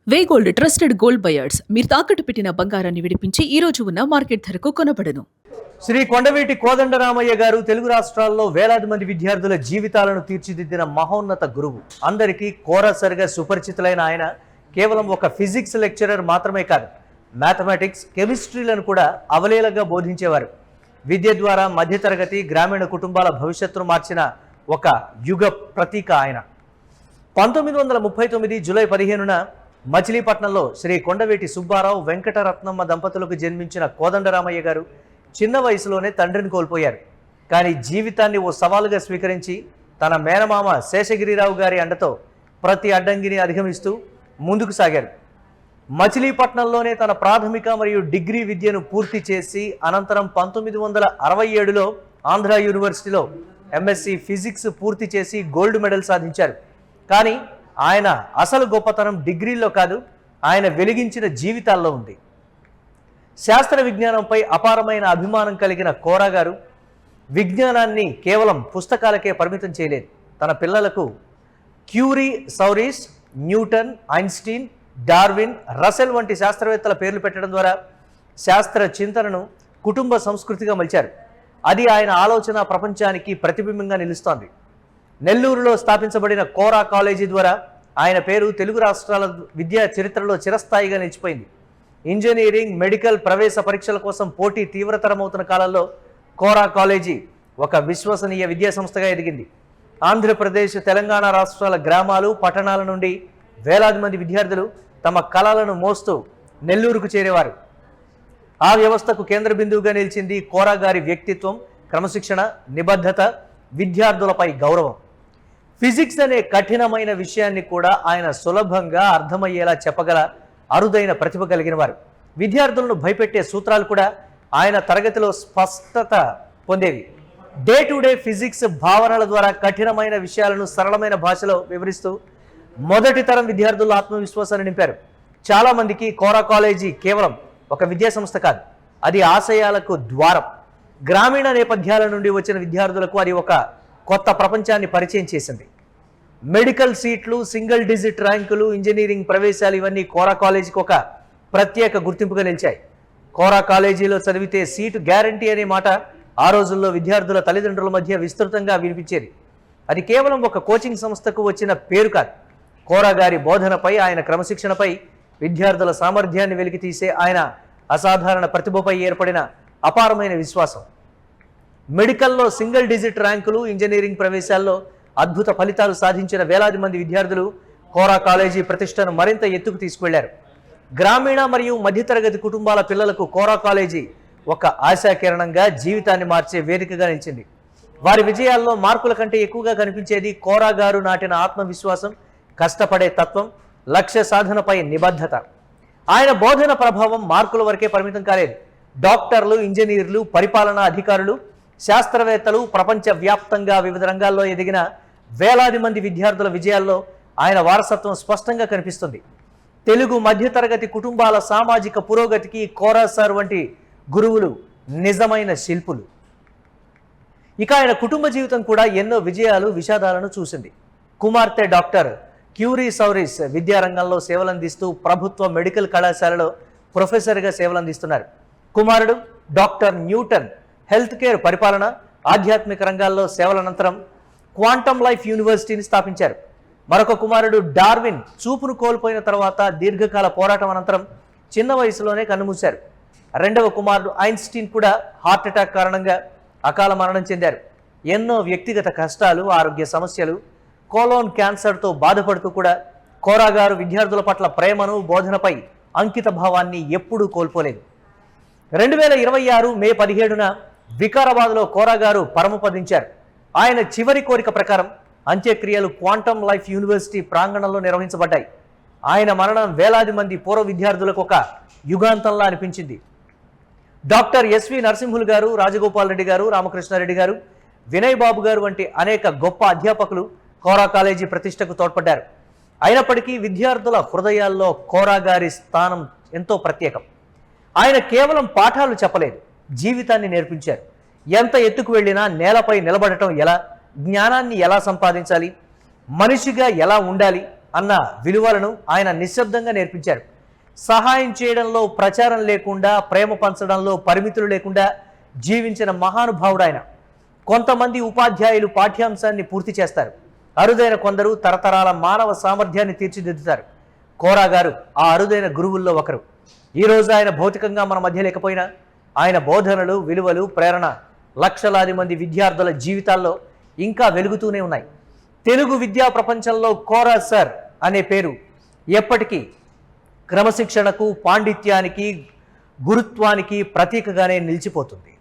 వే gold trusted gold buyers మీరు తాకట్టు పెట్టిన బంగారాన్ని విడిపించి ఈ రోజు ఉన్న మార్కెట్ ధరకు కొనబడను. శ్రీ కొండవీటి కోదండరామయ్య గారు తెలుగు రాష్ట్రాల్లో వేలాది మంది విద్యార్థుల జీవితాలను తీర్చిదిద్దిన మహోన్నత గురువు. అందరికీ కోరసరిగా సుపరిచితులైన ఆయన కేవలం ఒక ఫిజిక్స్ లెక్చరర్ మాత్రమే కాదు, మ్యాథమెటిక్స్, కెమిస్ట్రీలను కూడా అవలీలగా బోధించేవారు. విద్య ద్వారా మధ్యతరగతి గ్రామీణ కుటుంబాల భవిష్యత్తును మార్చిన ఒక యుగ ప్రతీక ఆయన. 1939 జూలై 15న మచిలీపట్నంలో శ్రీ కొండవీటి సుబ్బారావు వెంకటరత్నమ్మ దంపతులకు జన్మించిన కోదండరామయ్య గారు చిన్న వయసులోనే తండ్రిని కోల్పోయారు. కానీ జీవితాన్ని ఓ సవాలుగా స్వీకరించి తన మేనమామ శేషగిరిరావు గారి అండతో ప్రతి అడ్డంకిని అధిగమిస్తూ ముందుకు సాగారు. మచిలీపట్నంలోనే తన ప్రాథమిక మరియు డిగ్రీ విద్యను పూర్తి చేసి అనంతరం 1967లో ఆంధ్ర యూనివర్సిటీలో ఎంఎస్సి ఫిజిక్స్ పూర్తి చేసి గోల్డ్ మెడల్ సాధించారు. కానీ ఆయన అసలు గొప్పతనం డిగ్రీలో కాదు, ఆయన వెలిగించిన జీవితాల్లో ఉంది. శాస్త్ర విజ్ఞానంపై అపారమైన అభిమానం కలిగిన కోరా గారు విజ్ఞానాన్ని కేవలం పుస్తకాలకే పరిమితం చేయలేదు. తన పిల్లలకు క్యూరీ, సౌరీస్, న్యూటన్, ఐన్స్టీన్, డార్విన్, రసెల్ వంటి శాస్త్రవేత్తల పేర్లు పెట్టడం ద్వారా శాస్త్ర చింతనను కుటుంబ సంస్కృతిగా మలిచారు. అది ఆయన ఆలోచన ప్రపంచానికి ప్రతిబింబంగా నిలుస్తోంది. నెల్లూరులో స్థాపించబడిన కోరా కాలేజీ ద్వారా ఆయన పేరు తెలుగు రాష్ట్రాల విద్యా చరిత్రలో చిరస్థాయిగా నిలిచిపోయింది. ఇంజనీరింగ్, మెడికల్ ప్రవేశ పరీక్షల కోసం పోటీ తీవ్రతరమవుతున్న కాలంలో కోరా కాలేజీ ఒక విశ్వసనీయ విద్యా సంస్థగా ఎదిగింది. ఆంధ్రప్రదేశ్, తెలంగాణ రాష్ట్రాల గ్రామాలు, పట్టణాల నుండి వేలాది మంది విద్యార్థులు తమ కళలను మోస్తూ నెల్లూరుకు చేరేవారు. ఆ వ్యవస్థకు కేంద్ర బిందువుగా నిలిచింది కోరా గారి వ్యక్తిత్వం, క్రమశిక్షణ, నిబద్ధత, విద్యార్థులపై గౌరవం. ఫిజిక్స్ అనే కఠినమైన విషయాన్ని కూడా ఆయన సులభంగా అర్థమయ్యేలా చెప్పగల అరుదైన ప్రతిభ కలిగిన వారు. విద్యార్థులను భయపెట్టే సూత్రాలు కూడా ఆయన తరగతిలో స్పష్టత పొందేవి. డే టు డే ఫిజిక్స్ భావనల ద్వారా కఠినమైన విషయాలను సరళమైన భాషలో వివరిస్తూ మొదటి తరం విద్యార్థుల్లో ఆత్మవిశ్వాసాన్ని నింపారు. చాలామందికి కోరా కాలేజీ కేవలం ఒక విద్యా సంస్థ కాదు, అది ఆశయాలకు ద్వారం. గ్రామీణ నేపథ్యాల నుండి వచ్చిన విద్యార్థులకు అది ఒక కొత్త ప్రపంచాన్ని పరిచయం చేసింది. మెడికల్ సీట్లు, సింగిల్ డిజిట్ ర్యాంకులు, ఇంజనీరింగ్ ప్రవేశాలు ఇవన్నీ కోరా కాలేజీకి ఒక ప్రత్యేక గుర్తింపుగా నిలిచాయి. కోరా కాలేజీలో చదివితే సీటు గ్యారంటీ అనే మాట ఆ రోజుల్లో విద్యార్థుల తల్లిదండ్రుల మధ్య విస్తృతంగా వినిపించేది. అది కేవలం ఒక కోచింగ్ సంస్థకు వచ్చిన పేరు కాదు. కోరా గారి బోధనపై, ఆయన క్రమశిక్షణపై, విద్యార్థుల సామర్థ్యాన్ని వెలికితీసే ఆయన అసాధారణ ప్రతిభపై ఏర్పడిన అపారమైన విశ్వాసం. మెడికల్లో సింగిల్ డిజిట్ ర్యాంకులు, ఇంజనీరింగ్ ప్రవేశాల్లో అద్భుత ఫలితాలు సాధించిన వేలాది మంది విద్యార్థులు కోరా కాలేజీ ప్రతిష్టను మరింత ఎత్తుకు తీసుకువెళ్లారు. గ్రామీణ మరియు మధ్యతరగతి కుటుంబాల పిల్లలకు కోరా కాలేజీ ఒక ఆశాకిరణంగా, జీవితాన్ని మార్చే వేదికగా నిలిచింది. వారి విజయాల్లో మార్కుల కంటే ఎక్కువగా కనిపించేది కోరా గారు నాటిన ఆత్మవిశ్వాసం, కష్టపడే తత్వం, లక్ష్య సాధనపై నిబద్ధత. ఆయన బోధన ప్రభావం మార్కుల వరకే పరిమితం కాలేదు. డాక్టర్లు, ఇంజనీర్లు, పరిపాలనా అధికారులు, శాస్త్రవేత్తలు, ప్రపంచవ్యాప్తంగా వివిధ రంగాల్లో ఎదిగిన వేలాది మంది విద్యార్థుల విజయాల్లో ఆయన వారసత్వం స్పష్టంగా కనిపిస్తుంది. తెలుగు మధ్యతరగతి కుటుంబాల సామాజిక పురోగతికి కోరా సార్ వంటి గురువులు నిజమైన శిల్పులు. ఇక ఆయన కుటుంబ జీవితం కూడా ఎన్నో విజయాలు, విషాదాలను చూసింది. కుమార్తె డాక్టర్ క్యూరీ సౌరీస్ విద్యారంగంలో సేవలందిస్తూ ప్రభుత్వ మెడికల్ కళాశాలలో ప్రొఫెసర్గా సేవలందిస్తున్నారు. కుమారుడు డాక్టర్ న్యూటన్ హెల్త్ కేర్, పరిపాలన, ఆధ్యాత్మిక రంగాల్లో సేవలనంతరం క్వాంటమ్ లైఫ్ యూనివర్సిటీని స్థాపించారు. మరొక కుమారుడు డార్విన్ చూపును కోల్పోయిన తర్వాత దీర్ఘకాల పోరాటం అనంతరం చిన్న వయసులోనే కన్నుమూశారు. రెండవ కుమారుడు ఐన్స్టీన్ కూడా హార్ట్ అటాక్ కారణంగా అకాల మరణం చెందారు. ఎన్నో వ్యక్తిగత కష్టాలు, ఆరోగ్య సమస్యలు, కోలోన్ క్యాన్సర్తో బాధపడుతూ కూడా కోరా గారు విద్యార్థుల పట్ల ప్రేమను, బోధనపై అంకిత భావాన్ని ఎప్పుడూ కోల్పోలేదు. 2026 మే 17న వికారాబాద్లో కోరా గారు పరమపదించారు. ఆయన చివరి కోరిక ప్రకారం అంత్యక్రియలు క్వాంటమ్ లైఫ్ యూనివర్సిటీ ప్రాంగణంలో నిర్వహించబడ్డాయి. ఆయన మరణం వేలాది మంది పూర్వ విద్యార్థులకు ఒక యుగాంతంలా అనిపించింది. డాక్టర్ ఎస్వి నరసింహులు గారు, రాజగోపాల్ రెడ్డి గారు, రామకృష్ణారెడ్డి గారు, వినయ్ బాబు గారు వంటి అనేక గొప్ప అధ్యాపకులు కోరా కాలేజీ ప్రతిష్టకు తోడ్పడ్డారు. అయినప్పటికీ విద్యార్థుల హృదయాల్లో కోరా గారి స్థానం ఎంతో ప్రత్యేకం. ఆయన కేవలం పాఠాలు చెప్పలేదు, జీవితాన్ని నేర్పించారు. ఎంత ఎత్తుకు వెళ్ళినా నేలపై నిలబడటం ఎలా, జ్ఞానాన్ని ఎలా సంపాదించాలి, మనిషిగా ఎలా ఉండాలి అన్న విలువలను ఆయన నిశ్శబ్దంగా నేర్పించారు. సహాయం చేయడంలో ప్రచారం లేకుండా, ప్రేమ పంచడంలో పరిమితులు లేకుండా జీవించిన మహానుభావుడు ఆయన. కొంతమంది ఉపాధ్యాయులు పాఠ్యాంశాన్ని పూర్తి చేస్తారు, అరుదైన కొందరు తరతరాల మానవ సామర్థ్యాన్ని తీర్చిదిద్దుతారు. కోరా గారు ఆ అరుదైన గురువుల్లో ఒకరు. ఈరోజు ఆయన భౌతికంగా మన మధ్య లేకపోయినా ఆయన బోధనలు, విలువలు, ప్రేరణ లక్షలాది మంది విద్యార్థుల జీవితాల్లో ఇంకా వెలుగుతూనే ఉన్నాయి. తెలుగు విద్యా ప్రపంచంలో కోరా సార్ అనే పేరు ఎప్పటికీ క్రమశిక్షణకు, పాండిత్యానికి, గురుత్వానికి ప్రతీకగానే నిలిచిపోతుంది.